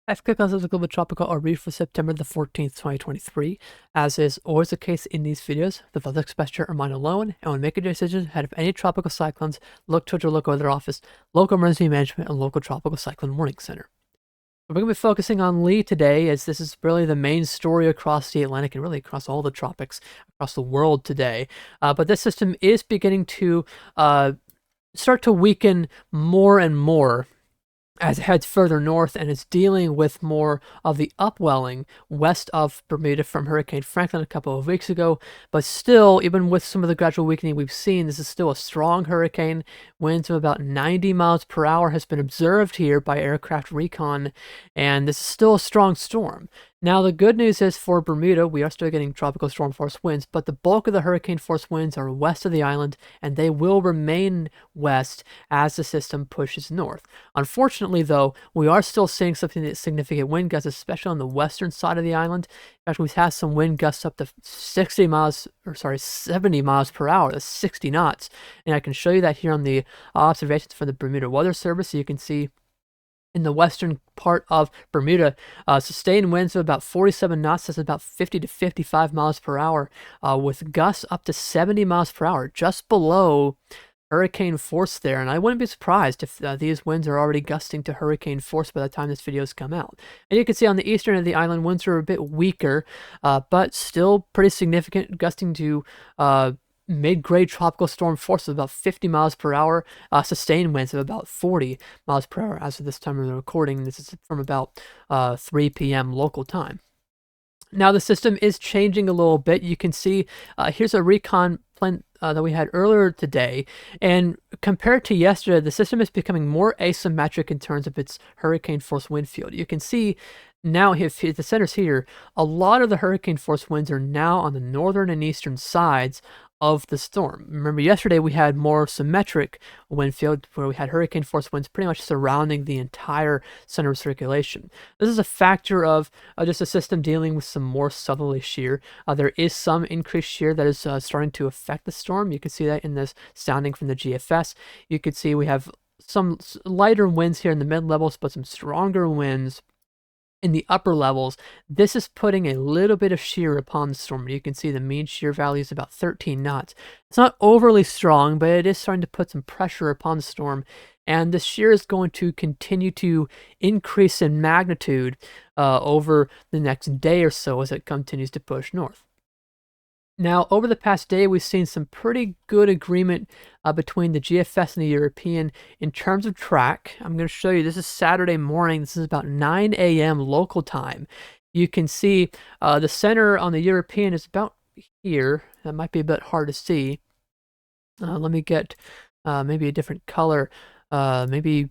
I've clicked on the global tropical outreach for September the 14th, 2023. As is always the case in these videos, the weather exposure are mine alone, and when making decisions ahead of any tropical cyclones, look towards your local weather office, local emergency management, and local tropical cyclone warning center. We're going to be focusing on Lee today, as this is really the main story across the Atlantic and really across all the tropics across the world today. But this system is beginning to start to weaken more and more as it heads further north and is dealing with more of the upwelling west of Bermuda from Hurricane Franklin a couple of weeks ago. But still, even with some of the gradual weakening we've seen, this is still a strong hurricane. Winds of about 90 miles per hour has been observed here by aircraft recon, and this is still a strong storm. Now, the good news is for Bermuda, we are still getting tropical storm force winds, but the bulk of the hurricane force winds are west of the island, and they will remain west as the system pushes north. Unfortunately, though, we are still seeing something significant wind gusts, especially on the western side of the island. In fact, we've had some wind gusts up to 70 miles per hour. That's 60 knots. And I can show you that here on the observations from the Bermuda Weather Service. So you can see in the western part of Bermuda, sustained winds of about 47 knots, that's about 50 to 55 miles per hour, with gusts up to 70 miles per hour, just below hurricane force there. And I wouldn't be surprised if these winds are already gusting to hurricane force by the time this video has come out. And you can see on the eastern of the island, winds are a bit weaker, but still pretty significant, gusting to mid-grade tropical storm force of about 50 miles per hour, sustained winds of about 40 miles per hour as of this time of the recording. This is from about 3 p.m. local time. Now the system is changing a little bit. You can see here's a recon plan that we had earlier today, and compared to yesterday, the system is becoming more asymmetric in terms of its hurricane force wind field. You can see now, if the center's here, a lot of the hurricane force winds are now on the northern and eastern sides of the storm. Remember, yesterday we had more symmetric wind field where we had hurricane force winds pretty much surrounding the entire center of circulation. This is a factor of just a system dealing with some more southerly shear. There is some increased shear that is starting to affect the storm. You can see that in this sounding from the GFS. You can see we have some lighter winds here in the mid-levels, but some stronger winds in the upper levels. This is putting a little bit of shear upon the storm. You can see the mean shear value is about 13 knots. It's not overly strong, but it is starting to put some pressure upon the storm. And the shear is going to continue to increase in magnitude over the next day or so as it continues to push north. Now, over the past day, we've seen some pretty good agreement between the GFS and the European in terms of track. I'm going to show you, this is Saturday morning. This is about 9 a.m. local time. You can see the center on the European is about here. That might be a bit hard to see. Let me get maybe a different color. Maybe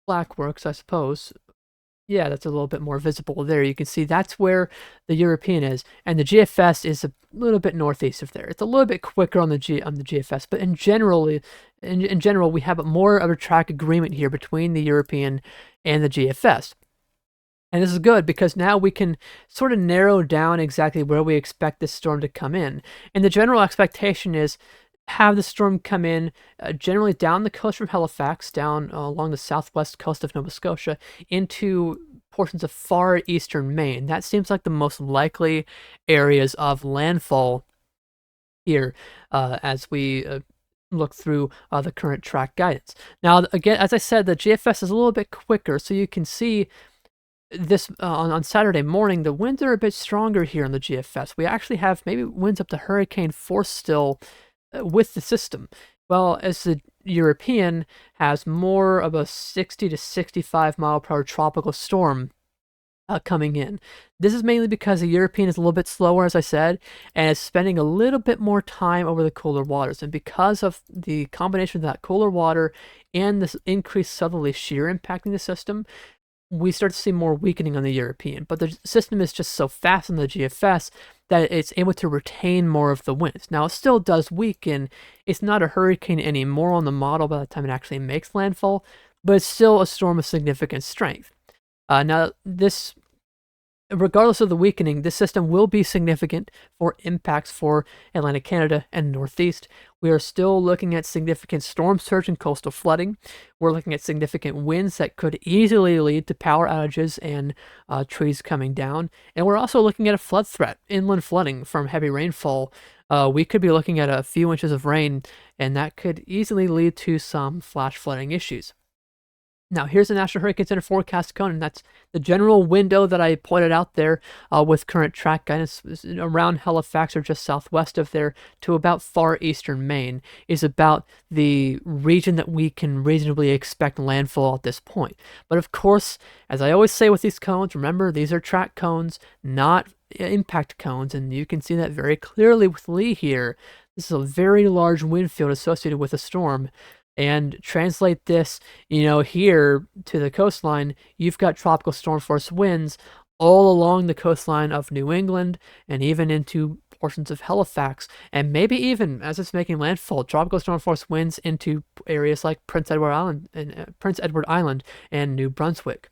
black works, I suppose. Yeah, that's a little bit more visible there. You can see that's where the European is, and the GFS is a little bit northeast of there. It's a little bit quicker on the GFS, but in general, we have more of a track agreement here between the European and the GFS. And this is good because now we can sort of narrow down exactly where we expect this storm to come in. And the general expectation is have the storm come in generally down the coast from Halifax, down along the southwest coast of Nova Scotia, into portions of far eastern Maine. That seems like the most likely areas of landfall here as we look through the current track guidance. Now, again, as I said, the GFS is a little bit quicker, so you can see this on Saturday morning, the winds are a bit stronger here on the GFS. We actually have maybe winds up to hurricane force still with the system. Well, as the European has more of a 60 to 65 mile per hour tropical storm coming in. This is mainly because the European is a little bit slower, as I said, and is spending a little bit more time over the cooler waters. And because of the combination of that cooler water and this increased southerly shear impacting the system, we start to see more weakening on the European. But the system is just so fast on the GFS that it's able to retain more of the winds. Now, it still does weaken. It's not a hurricane anymore on the model by the time it actually makes landfall, but it's still a storm of significant strength. Now, this regardless of the weakening, this system will be significant for impacts for Atlantic Canada and Northeast. We are still looking at significant storm surge and coastal flooding. We're looking at significant winds that could easily lead to power outages and trees coming down. And we're also looking at a flood threat, inland flooding from heavy rainfall. We could be looking at a few inches of rain, and that could easily lead to some flash flooding issues. Now, here's the National Hurricane Center forecast cone, and that's the general window that I pointed out there with current track guidance around Halifax or just southwest of there to about far eastern Maine is about the region that we can reasonably expect landfall at this point. But of course, as I always say with these cones, remember, these are track cones, not impact cones, and you can see that very clearly with Lee here. This is a very large wind field associated with a storm. And translate this, here to the coastline, you've got tropical storm force winds all along the coastline of New England and even into portions of Halifax, and maybe even as it's making landfall, tropical storm force winds into areas like Prince Edward Island and New Brunswick.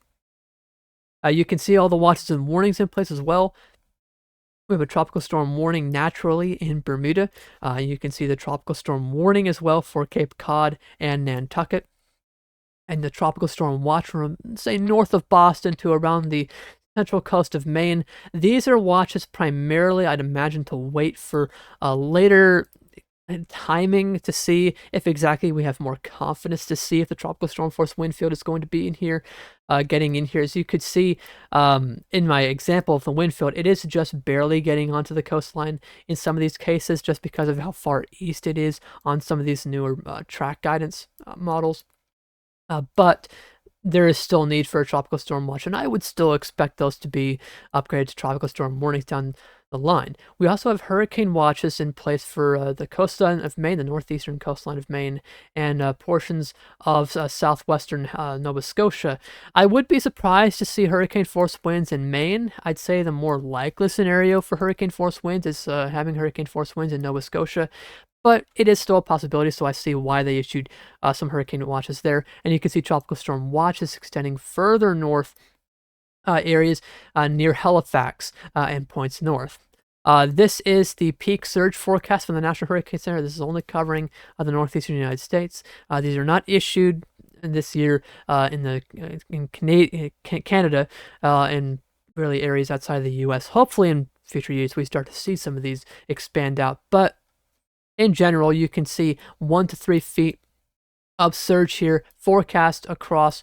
You can see all the watches and warnings in place as well. We have a tropical storm warning naturally in Bermuda. You can see the tropical storm warning as well for Cape Cod and Nantucket. And the tropical storm watch from, say, north of Boston to around the central coast of Maine. These are watches primarily, I'd imagine, to wait for later timing to see if exactly we have more confidence to see if the tropical storm force wind field is going to be in here, getting in here. As you could see in my example of the wind field, it is just barely getting onto the coastline in some of these cases just because of how far east it is on some of these newer track guidance models. But there is still need for a tropical storm watch, and I would still expect those to be upgraded to tropical storm warnings down the line. We also have hurricane watches in place for the coastline of Maine, the northeastern coastline of Maine, and portions of southwestern Nova Scotia. I would be surprised to see hurricane force winds in Maine. I'd say the more likely scenario for hurricane force winds is having hurricane force winds in Nova Scotia. But it is still a possibility, so I see why they issued some hurricane watches there. And you can see tropical storm watches extending further north areas near Halifax and points north. This is the peak surge forecast from the National Hurricane Center. This is only covering the northeastern United States. These are not issued this year in Canada and really areas outside of the U.S. Hopefully in future years we start to see some of these expand out. But in general, you can see 1 to 3 feet of surge here forecast across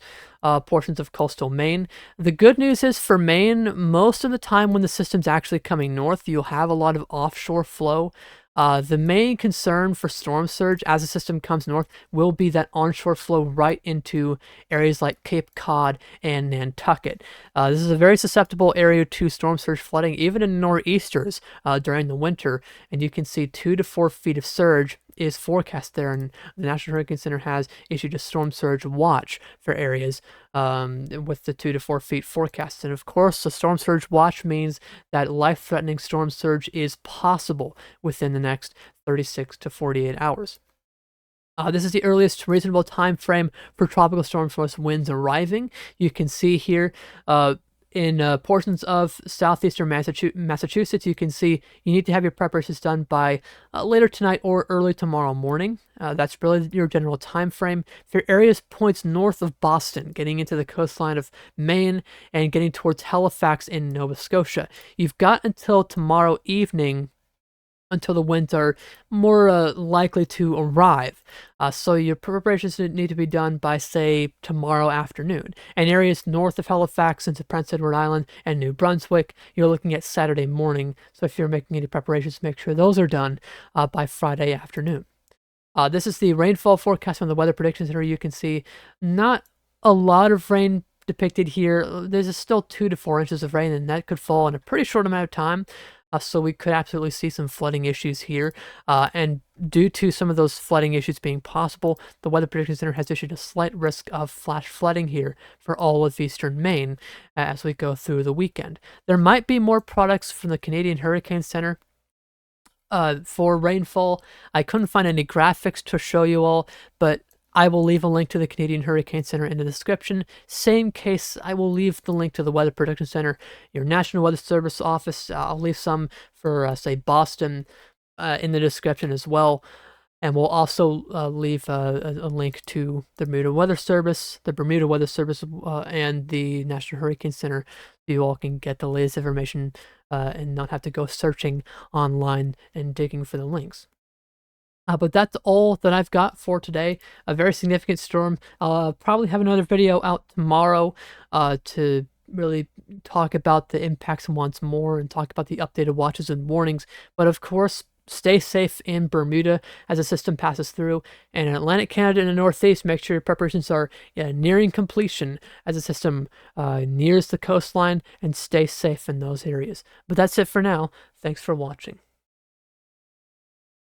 portions of coastal Maine. The good news is for Maine, most of the time when the system's actually coming north, you'll have a lot of offshore flow. The main concern for storm surge as the system comes north will be that onshore flow right into areas like Cape Cod and Nantucket. This is a very susceptible area to storm surge flooding, even in nor'easters during the winter, and you can see 2 to 4 feet of surge is forecast there, and the National Hurricane Center has issued a storm surge watch for areas with the 2 to 4 feet forecast. And of course, the storm surge watch means that life-threatening storm surge is possible within the next 36 to 48 hours. This is the earliest reasonable time frame for tropical storm force winds arriving. You can see here in portions of southeastern Massachusetts, you can see you need to have your preparations done by later tonight or early tomorrow morning. That's really your general time frame. For areas points north of Boston, getting into the coastline of Maine and getting towards Halifax in Nova Scotia, you've got until tomorrow evening until the winds are more likely to arrive. So your preparations need to be done by, say, tomorrow afternoon. And areas north of Halifax into Prince Edward Island and New Brunswick, you're looking at Saturday morning. So if you're making any preparations, make sure those are done by Friday afternoon. This is the rainfall forecast from the Weather Prediction Center. You can see not a lot of rain depicted here. There's still 2 to 4 inches of rain, and that could fall in a pretty short amount of time. So we could absolutely see some flooding issues here. And due to some of those flooding issues being possible, the Weather Prediction Center has issued a slight risk of flash flooding here for all of eastern Maine as we go through the weekend. There might be more products from the Canadian Hurricane Center for rainfall. I couldn't find any graphics to show you all, but I will leave a link to the Canadian Hurricane Center in the description. Same case, I will leave the link to the Weather Prediction Center, your National Weather Service office. I'll leave some for, say, Boston in the description as well. And we'll also leave a link to the Bermuda Weather Service, and the National Hurricane Center. You all can get the latest information and not have to go searching online and digging for the links. But that's all that I've got for today. A very significant storm. I'll probably have another video out tomorrow to really talk about the impacts once more and talk about the updated watches and warnings. But of course, stay safe in Bermuda as the system passes through. And in Atlantic Canada and the Northeast, make sure your preparations are nearing completion as the system nears the coastline, and stay safe in those areas. But that's it for now. Thanks for watching.